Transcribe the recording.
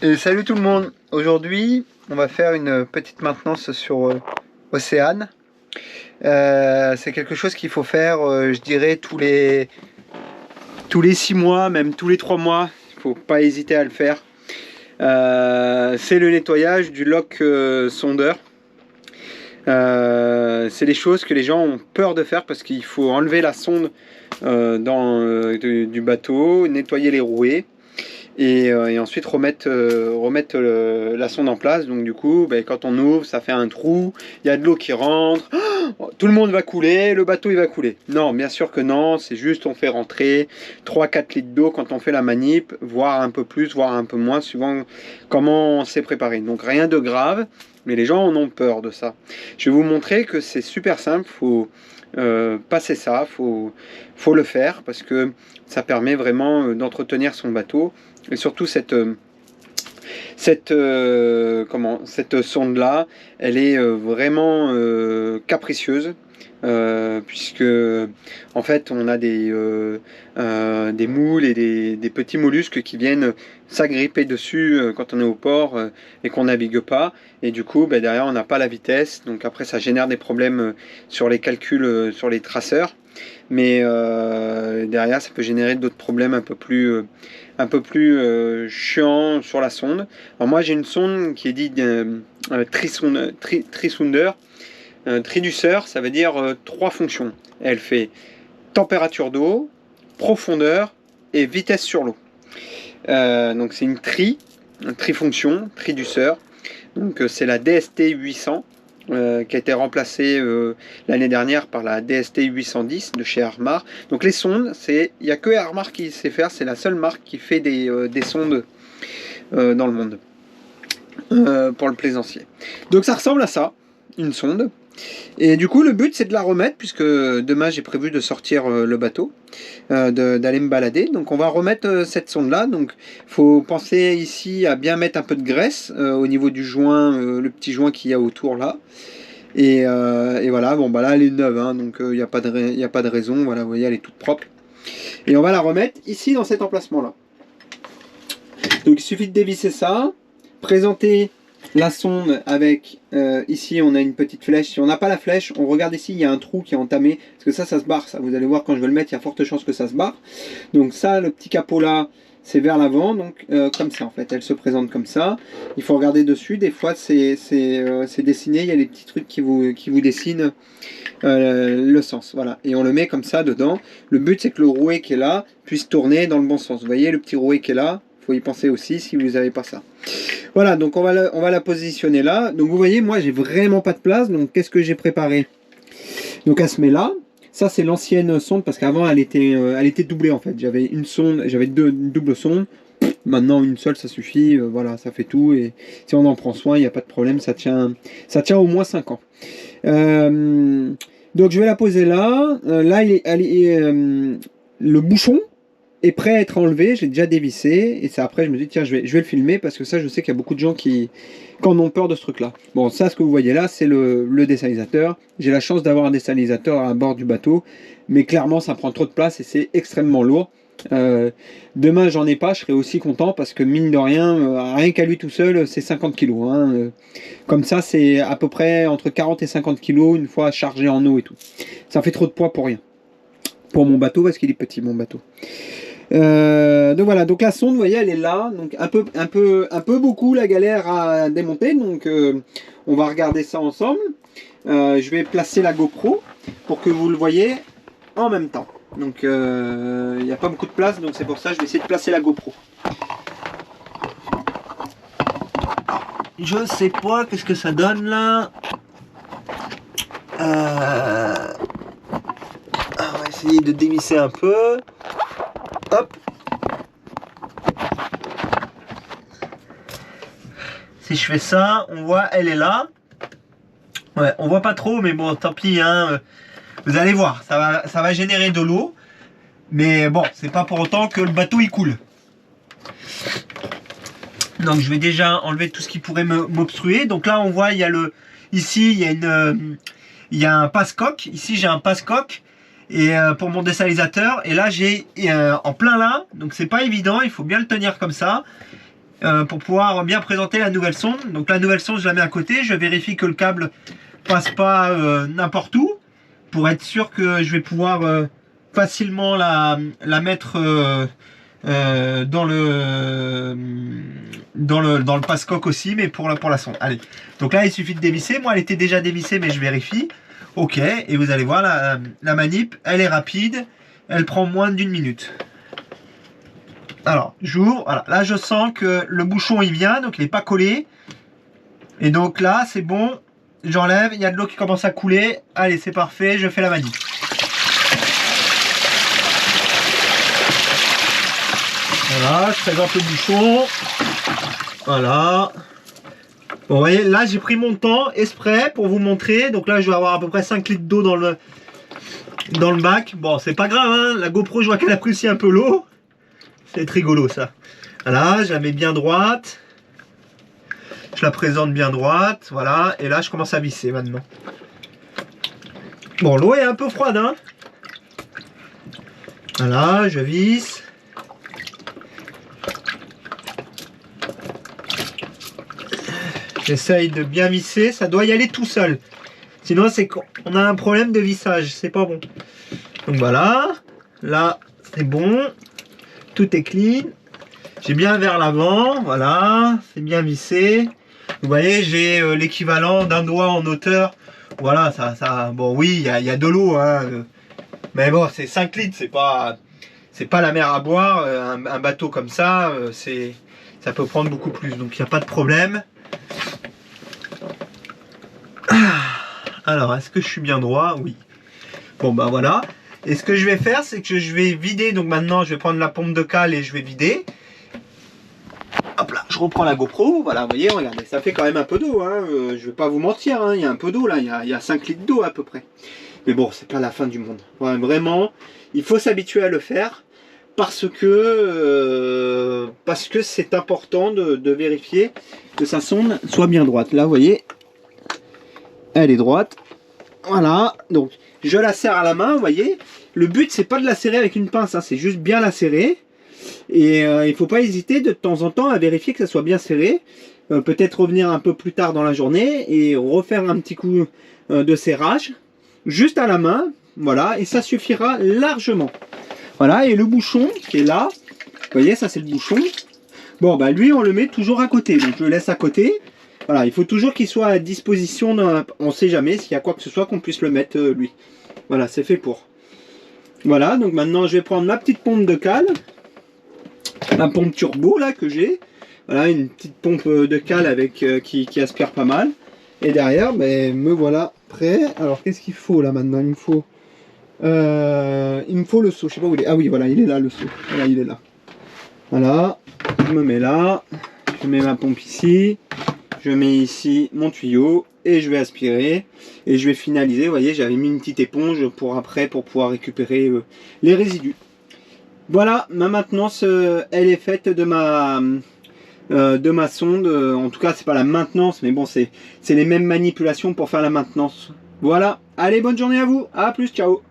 Et salut tout le monde. Aujourd'hui, on va faire une petite maintenance sur Océane. C'est quelque chose qu'il faut faire, je dirais, tous les 6 mois, même tous les 3 mois. Il ne faut pas hésiter à le faire. C'est le nettoyage du lock sondeur. C'est des choses que les gens ont peur de faire parce qu'il faut enlever la sonde du bateau, nettoyer les rouets. Et ensuite remettre la sonde en place. Donc du coup, quand on ouvre, ça fait un trou, il y a de l'eau qui rentre, tout le monde va couler, le bateau il va couler. Non, bien sûr que non, c'est juste on fait rentrer 3-4 litres d'eau quand on fait la manip, voire un peu plus, voire un peu moins, suivant comment on s'est préparé. Donc rien de grave, mais les gens en ont peur de ça. Je vais vous montrer que c'est super simple, faut passer ça, faut le faire parce que ça permet vraiment d'entretenir son bateau. Et surtout cette sonde là, elle est vraiment capricieuse, puisque en fait on a des moules et des petits mollusques qui viennent s'agripper dessus quand on est au port et qu'on navigue pas, et du coup derrière on n'a pas la vitesse, donc après ça génère des problèmes sur les calculs sur les traceurs, mais derrière ça peut générer d'autres problèmes un peu plus chiants sur la sonde. Alors moi j'ai une sonde qui est dite trisounder. Triduceur, ça veut dire 3 fonctions. Elle fait température d'eau, profondeur et vitesse sur l'eau. Donc c'est une trifonction, triduceur. Donc c'est la DST 800 qui a été remplacée l'année dernière par la DST 810 de chez Armar. Donc les sondes, il n'y a que Armar qui sait faire, c'est la seule marque qui fait des sondes dans le monde pour le plaisancier. Donc ça ressemble à ça, une sonde. Et du coup le but c'est de la remettre, puisque demain j'ai prévu de sortir le bateau, d'aller me balader. Donc on va remettre cette sonde là. Donc il faut penser ici à bien mettre un peu de graisse au niveau du joint, le petit joint qu'il y a autour là. Et voilà, bon là elle est neuve, hein, donc il n'y a pas de raison, voilà, vous voyez elle est toute propre. Et on va la remettre ici dans cet emplacement là. Donc il suffit de dévisser ça, présenter la sonde avec, ici on a une petite flèche. Si on n'a pas la flèche, on regarde ici, il y a un trou qui est entamé, parce que ça se barre, ça, vous allez voir quand je vais le mettre, il y a forte chance que ça se barre. Donc ça, le petit capot là, c'est vers l'avant, donc comme ça en fait, elle se présente comme ça. Il faut regarder dessus, des fois c'est dessiné, il y a des petits trucs qui vous dessinent le sens, voilà. Et on le met comme ça dedans. Le but c'est que le rouet qui est là puisse tourner dans le bon sens. Vous voyez le petit rouet qui est là, il faut y penser aussi si vous n'avez pas ça. Voilà, donc on va la positionner là. Donc vous voyez, moi j'ai vraiment pas de place, donc qu'est-ce que j'ai préparé? Donc elle se met là. Ça c'est l'ancienne sonde, parce qu'avant elle était doublée en fait. J'avais une sonde, j'avais une double sonde. Maintenant une seule ça suffit, voilà, ça fait tout. Et si on en prend soin, il n'y a pas de problème, ça tient au moins 5 ans. Donc je vais la poser là. Là le bouchon est prêt à être enlevé, je l'ai déjà dévissé, et c'est après je me dis tiens je vais le filmer, parce que ça je sais qu'il y a beaucoup de gens qui en ont peur de ce truc là. Bon, ça ce que vous voyez là c'est le désalisateur. J'ai la chance d'avoir un désalisateur à bord du bateau, mais clairement ça prend trop de place et c'est extrêmement lourd. Demain j'en ai pas, je serai aussi content, parce que mine de rien, rien qu'à lui tout seul c'est 50 kg hein. Comme ça c'est à peu près entre 40 et 50 kg une fois chargé en eau et tout. Ça fait trop de poids pour rien, pour mon bateau, parce qu'il est petit mon bateau. Donc voilà, donc la sonde vous voyez elle est là, donc un peu beaucoup la galère à démonter, donc on va regarder ça ensemble. Je vais placer la GoPro pour que vous le voyez en même temps. Donc il n'y a pas beaucoup de place, donc c'est pour ça que je vais essayer de placer la GoPro. Je sais pas qu'est-ce que ça donne là. On va essayer de dévisser un peu. Hop. Si je fais ça, on voit, elle est là. Ouais, on voit pas trop, mais bon, tant pis, hein. Vous allez voir, ça va générer de l'eau. Mais bon, c'est pas pour autant que le bateau il coule. Donc je vais déjà enlever tout ce qui pourrait m'obstruer. Donc là, on voit, il y a ici, il y a un passe-coque. Ici, j'ai un passe-coque. Et pour mon désalisateur, et là j'ai en plein là, donc c'est pas évident, il faut bien le tenir comme ça. pour pouvoir bien présenter la nouvelle sonde. Donc la nouvelle sonde, je la mets à côté, je vérifie que le câble passe pas n'importe où, pour être sûr que je vais pouvoir facilement la mettre dans le passe-coque aussi, mais pour la sonde. Allez, donc là il suffit de dévisser. Moi elle était déjà dévissée, mais je vérifie. Ok, et vous allez voir, la manip, elle est rapide, elle prend moins d'une minute. Alors, j'ouvre, voilà, là je sens que le bouchon il vient, donc il n'est pas collé. Et donc là, c'est bon, j'enlève, il y a de l'eau qui commence à couler. Allez, c'est parfait, je fais la manip. Voilà, je présente le bouchon. Voilà. Bon, vous voyez, là j'ai pris mon temps exprès pour vous montrer. Donc là, je vais avoir à peu près 5 litres d'eau dans le bac. Bon, c'est pas grave, hein. La GoPro, je vois qu'elle apprécie un peu l'eau. C'est rigolo ça. Voilà, je la mets bien droite. Je la présente bien droite. Voilà, et là, je commence à visser maintenant. Bon, l'eau est un peu froide, hein. Voilà, je visse. J'essaye de bien visser, ça doit y aller tout seul. Sinon, c'est qu'on a un problème de vissage, c'est pas bon. Donc voilà, là, c'est bon. Tout est clean. J'ai bien vers l'avant, voilà, c'est bien vissé. Vous voyez, j'ai l'équivalent d'un doigt en hauteur. Voilà, bon, oui, il y a de l'eau, hein. Mais bon, c'est 5 litres, c'est pas la mer à boire. Un bateau comme ça, ça peut prendre beaucoup plus, donc il n'y a pas de problème. Alors, est-ce que je suis bien droit? Oui. Bon, bah voilà. Et ce que je vais faire, c'est que je vais vider. Donc maintenant, je vais prendre la pompe de cale et je vais vider. Hop là, je reprends la GoPro. Voilà, vous voyez, regardez, ça fait quand même un peu d'eau. Hein. Je vais pas vous mentir, hein. Il y a un peu d'eau là. Il y a 5 litres d'eau à peu près. Mais bon, c'est pas la fin du monde. Ouais, vraiment, il faut s'habituer à le faire. Parce que c'est important de vérifier que sa sonde soit bien droite. Là, vous voyez, elle est droite. Voilà, donc je la serre à la main, vous voyez. Le but, c'est pas de la serrer avec une pince, hein, c'est juste bien la serrer. Et il faut pas hésiter de temps en temps à vérifier que ça soit bien serré. Peut-être revenir un peu plus tard dans la journée et refaire un petit coup de serrage. Juste à la main, voilà, et ça suffira largement. Voilà, et le bouchon qui est là, vous voyez, ça c'est le bouchon. Bon, bah lui, on le met toujours à côté, donc je le laisse à côté. Voilà, il faut toujours qu'il soit à disposition, on ne sait jamais s'il y a quoi que ce soit qu'on puisse le mettre lui. Voilà, c'est fait pour. Voilà, donc maintenant je vais prendre ma petite pompe de cale. Ma pompe turbo là que j'ai. Voilà, une petite pompe de cale avec qui aspire pas mal. Et derrière, ben, me voilà prêt. Alors qu'est-ce qu'il faut là maintenant? Il me faut le seau, je sais pas où il est. Ah oui, voilà, il est là le seau. Voilà, il est là. Voilà, je me mets là. Je mets ma pompe ici. Je mets ici mon tuyau et je vais aspirer et je vais finaliser. Vous voyez, j'avais mis une petite éponge pour après pour pouvoir récupérer les résidus. Voilà, ma maintenance elle est faite de ma sonde. En tout cas, c'est pas la maintenance, mais bon, c'est les mêmes manipulations pour faire la maintenance. Voilà, allez, bonne journée à vous, à plus, ciao.